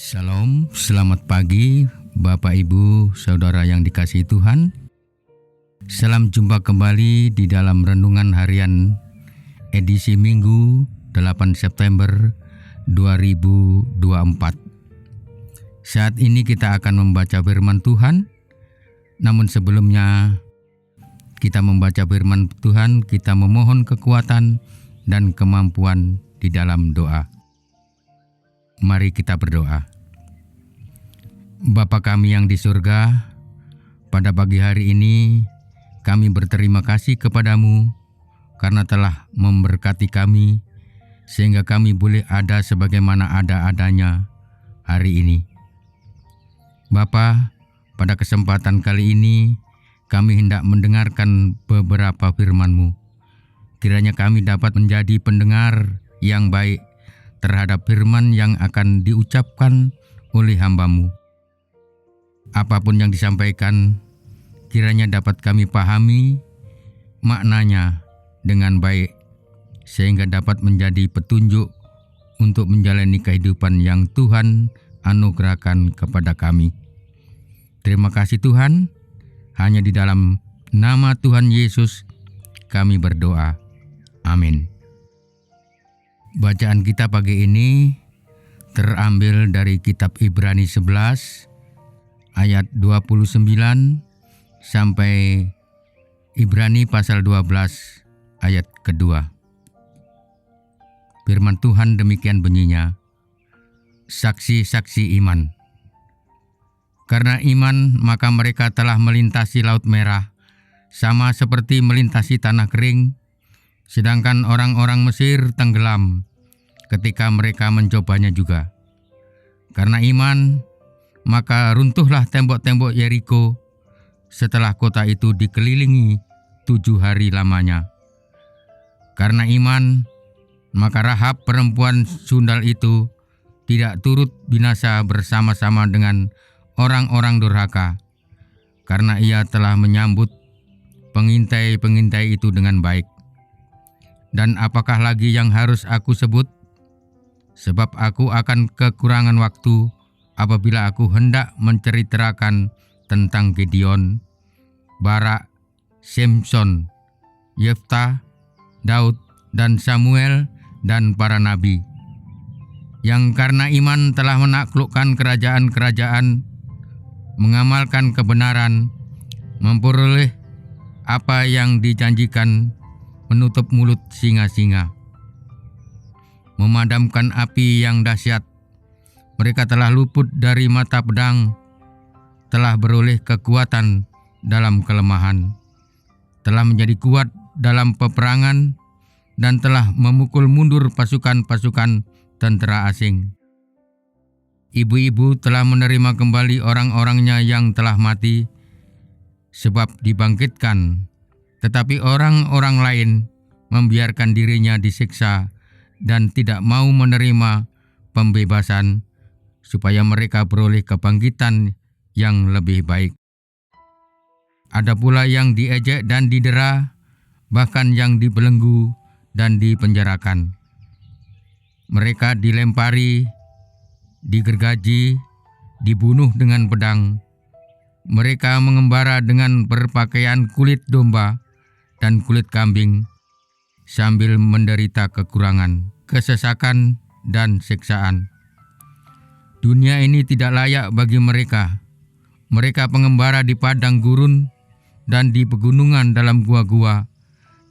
Shalom, selamat pagi Bapak Ibu Saudara yang dikasihi Tuhan. Salam jumpa kembali di dalam Renungan Harian edisi Minggu 8 September 2024. Saat ini kita akan membaca firman Tuhan. Namun sebelumnya kita membaca firman Tuhan, kita memohon kekuatan dan kemampuan di dalam doa. Mari kita berdoa. Bapa kami yang di surga, pada pagi hari ini kami berterima kasih kepadamu karena telah memberkati kami sehingga kami boleh ada sebagaimana ada-adanya hari ini. Bapa, pada kesempatan kali ini kami hendak mendengarkan beberapa firman-Mu. Kiranya kami dapat menjadi pendengar yang baik terhadap firman yang akan diucapkan oleh hamba-Mu. Apapun yang disampaikan, kiranya dapat kami pahami maknanya dengan baik, sehingga dapat menjadi petunjuk untuk menjalani kehidupan yang Tuhan anugerahkan kepada kami. Terima kasih Tuhan, hanya di dalam nama Tuhan Yesus kami berdoa. Amin. Bacaan kita pagi ini terambil dari kitab Ibrani 11 ayat 29 sampai Ibrani pasal 12 ayat kedua. Firman Tuhan demikian bunyinya, saksi-saksi iman. Karena iman maka mereka telah melintasi Laut Merah, sama seperti melintasi tanah kering, sedangkan orang-orang Mesir tenggelam ketika mereka mencobanya juga. Karena iman, maka runtuhlah tembok-tembok Yeriko setelah kota itu dikelilingi 7 hari lamanya. Karena iman, maka Rahab perempuan sundal itu tidak turut binasa bersama-sama dengan orang-orang durhaka, karena ia telah menyambut pengintai-pengintai itu dengan baik. Dan apakah lagi yang harus aku sebut? Sebab aku akan kekurangan waktu apabila aku hendak menceritakan tentang Gideon, Barak, Samson, Yeftah, Daud, dan Samuel, dan para nabi, yang karena iman telah menaklukkan kerajaan-kerajaan, mengamalkan kebenaran, memperoleh apa yang dijanjikan, menutup mulut singa-singa, memadamkan api yang dahsyat. Mereka telah luput dari mata pedang, telah beroleh kekuatan dalam kelemahan, telah menjadi kuat dalam peperangan, dan telah memukul mundur pasukan-pasukan tentara asing. Ibu-ibu telah menerima kembali orang-orangnya yang telah mati, sebab dibangkitkan, tetapi orang-orang lain membiarkan dirinya disiksa dan tidak mau menerima pembebasan, supaya mereka beroleh kebangkitan yang lebih baik. Ada pula yang diejek dan didera, bahkan yang dibelenggu dan dipenjarakan. Mereka dilempari, digergaji, dibunuh dengan pedang. Mereka mengembara dengan berpakaian kulit domba dan kulit kambing, sambil menderita kekurangan, kesesakan, dan siksaan. Dunia ini tidak layak bagi mereka. Mereka pengembara di padang gurun dan di pegunungan dalam gua-gua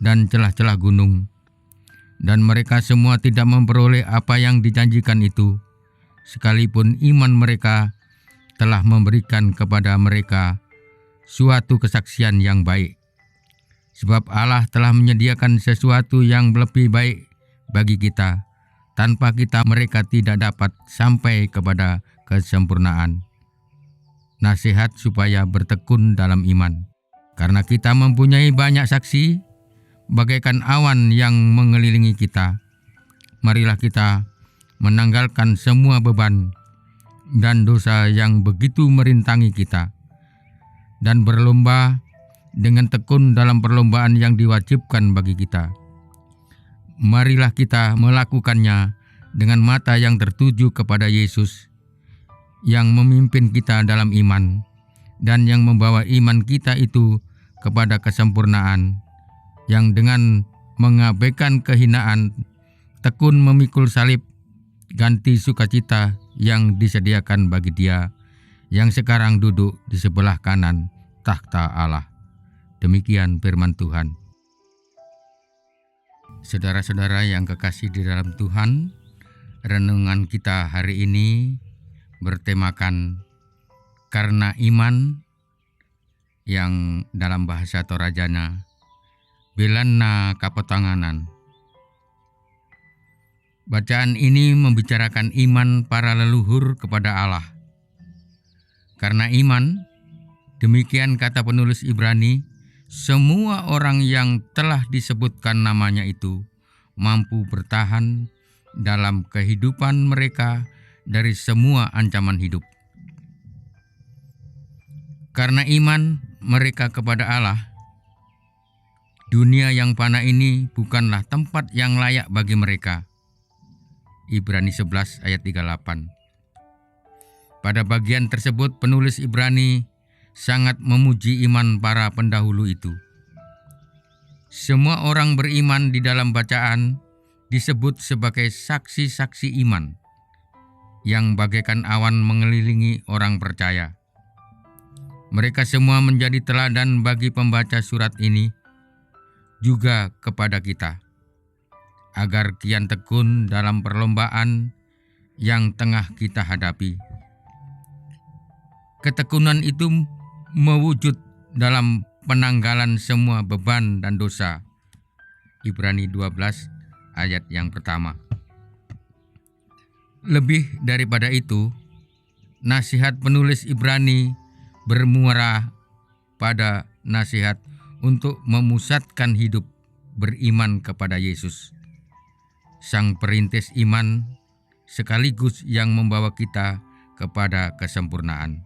dan celah-celah gunung. Dan mereka semua tidak memperoleh apa yang dijanjikan itu, sekalipun iman mereka telah memberikan kepada mereka suatu kesaksian yang baik. Sebab Allah telah menyediakan sesuatu yang lebih baik bagi kita. Tanpa kita mereka tidak dapat sampai kepada kesempurnaan. Nasihat supaya bertekun dalam iman. Karena kita mempunyai banyak saksi, bagaikan awan yang mengelilingi kita. Marilah kita menanggalkan semua beban dan dosa yang begitu merintangi kita, dan berlomba dengan tekun dalam perlombaan yang diwajibkan bagi kita. Marilah kita melakukannya dengan mata yang tertuju kepada Yesus, yang memimpin kita dalam iman dan yang membawa iman kita itu kepada kesempurnaan, yang dengan mengabaikan kehinaan tekun memikul salib, ganti sukacita yang disediakan bagi Dia yang sekarang duduk di sebelah kanan takhta Allah. Demikian firman Tuhan. Saudara-saudara yang kekasih di dalam Tuhan, renungan kita hari ini bertemakan karena iman, yang dalam bahasa Torajana Belanna Kapotanganan. Bacaan ini membicarakan iman para leluhur kepada Allah. Karena iman, demikian kata penulis Ibrani, semua orang yang telah disebutkan namanya itu mampu bertahan dalam kehidupan mereka dari semua ancaman hidup. Karena iman mereka kepada Allah, dunia yang fana ini bukanlah tempat yang layak bagi mereka. Ibrani 11 ayat 38. Pada bagian tersebut penulis Ibrani sangat memuji iman para pendahulu itu. Semua orang beriman di dalam bacaan disebut sebagai saksi-saksi iman yang bagaikan awan mengelilingi orang percaya. Mereka semua menjadi teladan bagi pembaca surat ini, juga kepada kita, agar kian tekun dalam perlombaan yang tengah kita hadapi. Ketekunan itu mewujud dalam penanggalan semua beban dan dosa. Ibrani 12 ayat yang pertama. Lebih daripada itu, nasihat penulis Ibrani bermuara pada nasihat untuk memusatkan hidup beriman kepada Yesus, Sang Perintis iman, sekaligus yang membawa kita kepada kesempurnaan.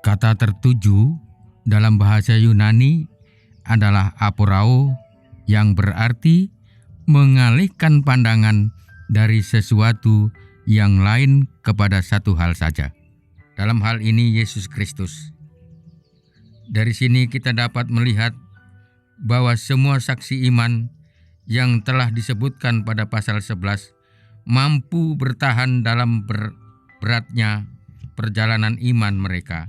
Kata tertuju dalam bahasa Yunani adalah aporao, yang berarti mengalihkan pandangan dari sesuatu yang lain kepada satu hal saja. Dalam hal ini Yesus Kristus. Dari sini kita dapat melihat bahwa semua saksi iman yang telah disebutkan pada pasal 11 mampu bertahan dalam beratnya perjalanan iman mereka,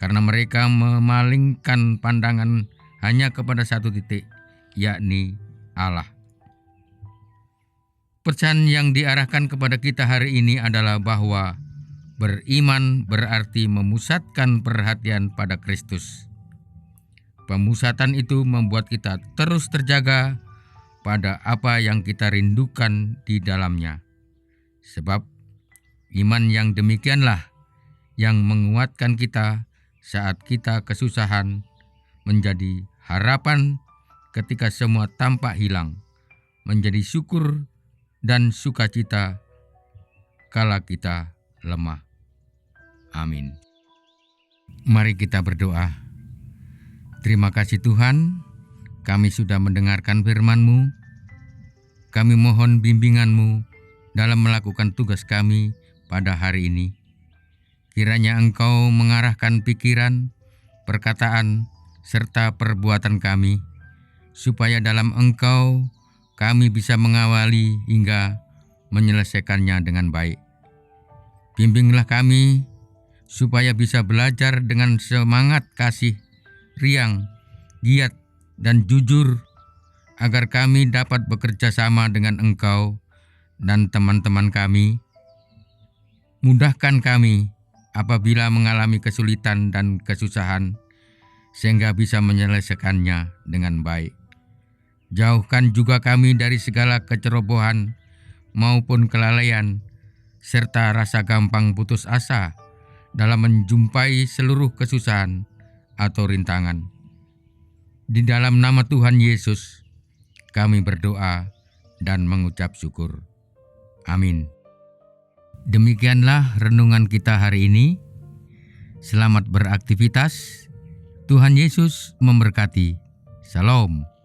karena mereka memalingkan pandangan hanya kepada satu titik, yakni Allah. Pesan yang diarahkan kepada kita hari ini adalah bahwa beriman berarti memusatkan perhatian pada Kristus. Pemusatan itu membuat kita terus terjaga pada apa yang kita rindukan di dalamnya. Sebab iman yang demikianlah yang menguatkan kita saat kita kesusahan, menjadi harapan ketika semua tampak hilang, menjadi syukur dan sukacita kala kita lemah. Amin. Mari kita berdoa. Terima kasih Tuhan, kami sudah mendengarkan firman-Mu. Kami mohon bimbingan-Mu dalam melakukan tugas kami pada hari ini. Kiranya Engkau mengarahkan pikiran, perkataan, serta perbuatan kami, supaya dalam Engkau kami bisa mengawali hingga menyelesaikannya dengan baik. Bimbinglah kami supaya bisa belajar dengan semangat kasih, riang, giat, dan jujur, agar kami dapat bekerja sama dengan Engkau dan teman-teman kami. Mudahkan kami apabila mengalami kesulitan dan kesusahan, sehingga bisa menyelesaikannya dengan baik. Jauhkan juga kami dari segala kecerobohan maupun kelalaian, serta rasa gampang putus asa dalam menjumpai seluruh kesusahan atau rintangan. Di dalam nama Tuhan Yesus, kami berdoa dan mengucap syukur. Amin. Demikianlah renungan kita hari ini. Selamat beraktivitas. Tuhan Yesus memberkati. Shalom.